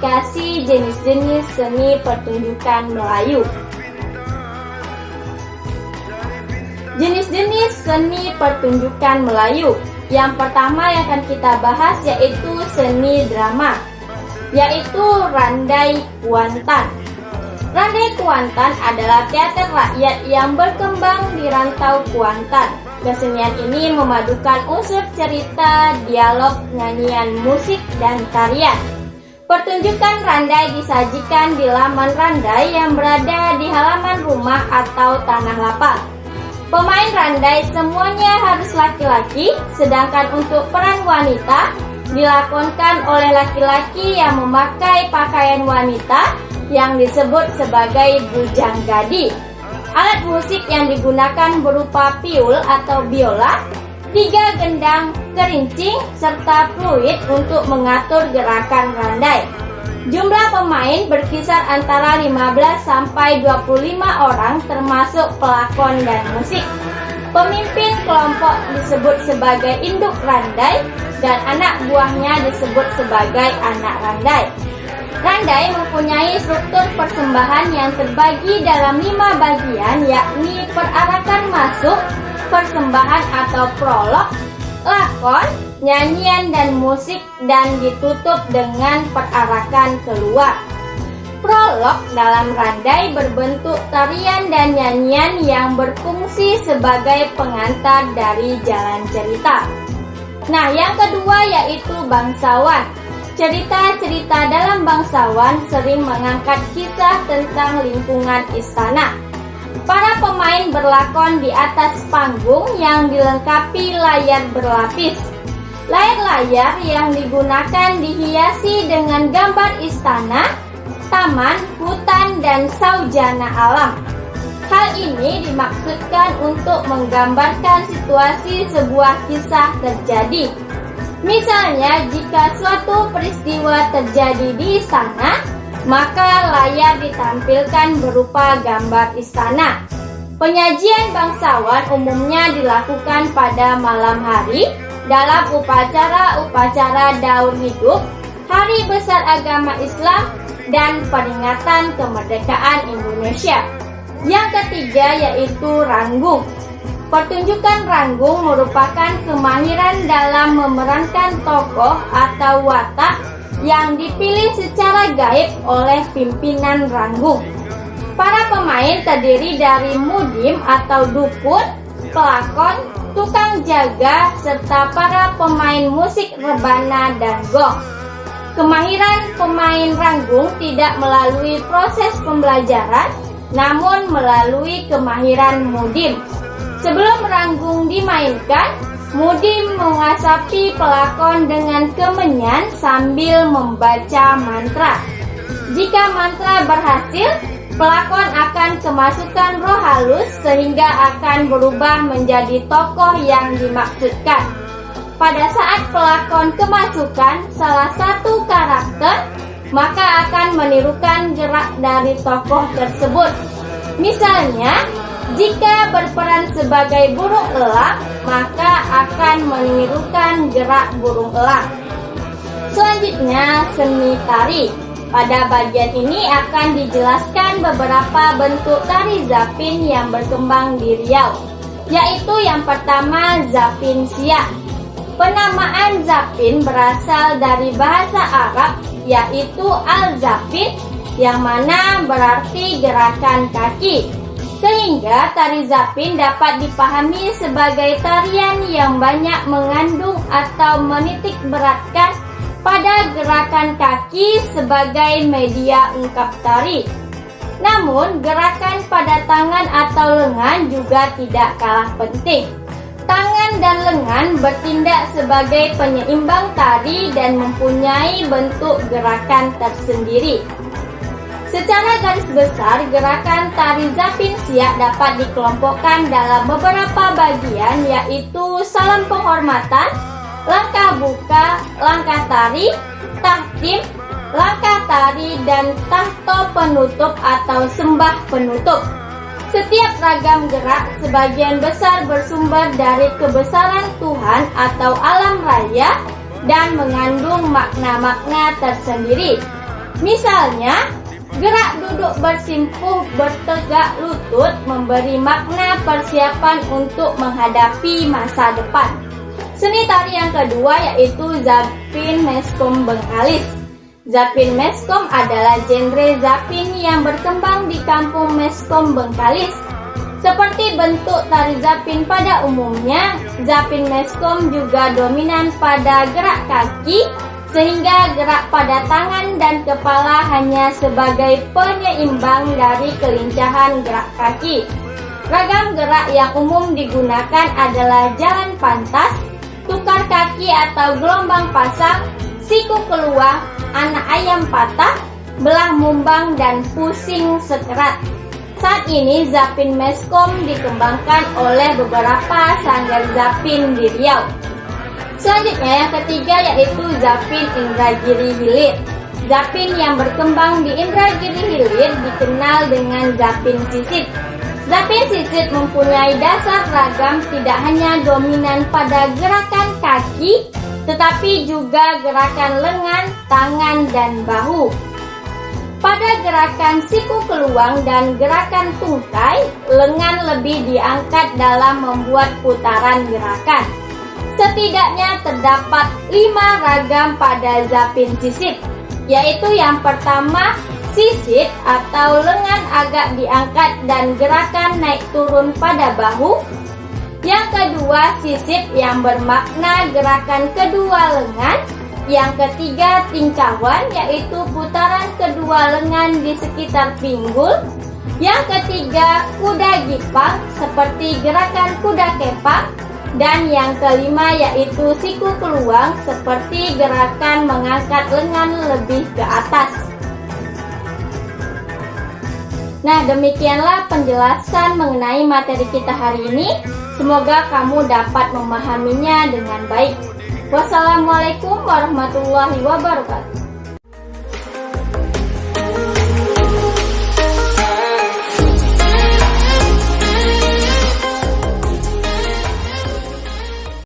klasifikasi jenis-jenis seni pertunjukan Melayu. Jenis-jenis seni pertunjukan Melayu. Yang pertama yang akan kita bahas yaitu seni drama, yaitu Randai Kuantan. Randai Kuantan adalah teater rakyat yang berkembang di rantau Kuantan. Kesenian ini memadukan unsur cerita, dialog, nyanyian, musik, dan tarian. Pertunjukan randai disajikan di laman randai yang berada di halaman rumah atau tanah lapang. Pemain randai semuanya harus laki-laki, sedangkan untuk peran wanita dilakonkan oleh laki-laki yang memakai pakaian wanita yang disebut sebagai bujanggadi. Alat musik yang digunakan berupa piul atau biola, 3 gendang, gerincing, serta fluid untuk mengatur gerakan randai. Jumlah pemain berkisar antara 15 sampai 25 orang termasuk pelakon dan musik. Pemimpin kelompok disebut sebagai induk randai dan anak buahnya disebut sebagai anak randai. Randai mempunyai struktur persembahan yang terbagi dalam 5 bagian, yakni perarakan masuk, persembahan atau prolog, lakon, nyanyian dan musik, dan ditutup dengan perarakan keluar. Prolog dalam randai berbentuk tarian dan nyanyian yang berfungsi sebagai pengantar dari jalan cerita. Nah, yang kedua yaitu bangsawan. Cerita-cerita dalam bangsawan sering mengangkat kisah tentang lingkungan istana. Para pemain berlakon di atas panggung yang dilengkapi layar berlapis. Layar-layar yang digunakan dihiasi dengan gambar istana, taman, hutan, dan saujana alam. Hal ini dimaksudkan untuk menggambarkan situasi sebuah kisah terjadi. Misalnya, jika suatu peristiwa terjadi di istana, maka layar ditampilkan berupa gambar istana. Penyajian bangsawan umumnya dilakukan pada malam hari dalam upacara-upacara daur hidup, hari besar agama Islam, dan peringatan kemerdekaan Indonesia. Yang ketiga yaitu ranggung. Pertunjukan ranggung merupakan kemahiran dalam memerankan tokoh atau watak yang dipilih secara gaib oleh pimpinan ranggung. Para pemain terdiri dari mudim atau dukun, pelakon, tukang jaga, serta para pemain musik rebana dan gong. Kemahiran pemain ranggung tidak melalui proses pembelajaran, namun melalui kemahiran mudim. Sebelum ranggung dimainkan, mudim mengasapi pelakon dengan kemenyan sambil membaca mantra. Jika mantra berhasil, pelakon akan kemasukan roh halus sehingga akan berubah menjadi tokoh yang dimaksudkan. Pada saat pelakon kemasukan salah satu karakter, maka akan menirukan gerak dari tokoh tersebut. Misalnya, jika berperan sebagai burung elang, maka akan menirukan gerak burung elang. Selanjutnya, seni tari. Pada bagian ini akan dijelaskan beberapa bentuk tari zapin yang berkembang di Riau, yaitu yang pertama zapin siak. Penamaan zapin berasal dari bahasa Arab, yaitu al-zapin, yang mana berarti gerakan kaki. Sehingga tari zapin dapat dipahami sebagai tarian yang banyak mengandung atau menitik beratkan pada gerakan kaki sebagai media ungkap tari. Namun, gerakan pada tangan atau lengan juga tidak kalah penting. Tangan dan lengan bertindak sebagai penyeimbang tari dan mempunyai bentuk gerakan tersendiri. Secara garis besar, gerakan tari zapin siak dapat dikelompokkan dalam beberapa bagian, yaitu salam penghormatan, langkah buka, langkah tari, tahtim, langkah tari, dan tahto penutup atau sembah penutup. Setiap ragam gerak sebagian besar bersumber dari kebesaran Tuhan atau alam raya dan mengandung makna-makna tersendiri. Misalnya, gerak duduk bersimpuh bertegak lutut memberi makna persiapan untuk menghadapi masa depan. Seni tari yang kedua yaitu Zapin Meskom Bengkalis. Zapin Meskom adalah genre zapin yang berkembang di kampung Meskom Bengkalis. Seperti bentuk tari zapin pada umumnya, zapin Meskom juga dominan pada gerak kaki, sehingga gerak pada tangan dan kepala hanya sebagai penyeimbang dari kelincahan gerak kaki. Ragam gerak yang umum digunakan adalah jalan pantas, tukar kaki atau gelombang pasang, siku keluar, anak ayam patah, belah mumbang, dan pusing sekerat. Saat ini zapin Meskom dikembangkan oleh beberapa sanggar zapin di Riau. Selanjutnya yang ketiga yaitu Zapin Indragiri Hilir. Zapin yang berkembang di Indragiri Hilir dikenal dengan zapin sisit. Zapin sisit mempunyai dasar ragam, tidak hanya dominan pada gerakan kaki, tetapi juga gerakan lengan, tangan, dan bahu. Pada gerakan siku keluang dan gerakan tungkai, lengan lebih diangkat dalam membuat putaran gerakan. Setidaknya terdapat 5 ragam pada zapin sisit, yaitu yang pertama, sisit atau lengan agak diangkat dan gerakan naik turun pada bahu. Yang kedua, sisit yang bermakna gerakan kedua lengan. Yang ketiga, tingkawan, yaitu putaran kedua lengan di sekitar pinggul. Yang ketiga, kuda gipang, seperti gerakan kuda kepang. Dan yang kelima yaitu siku keluang, seperti gerakan mengangkat lengan lebih ke atas. Nah, demikianlah penjelasan mengenai materi kita hari ini. Semoga kamu dapat memahaminya dengan baik. Wassalamualaikum warahmatullahi wabarakatuh.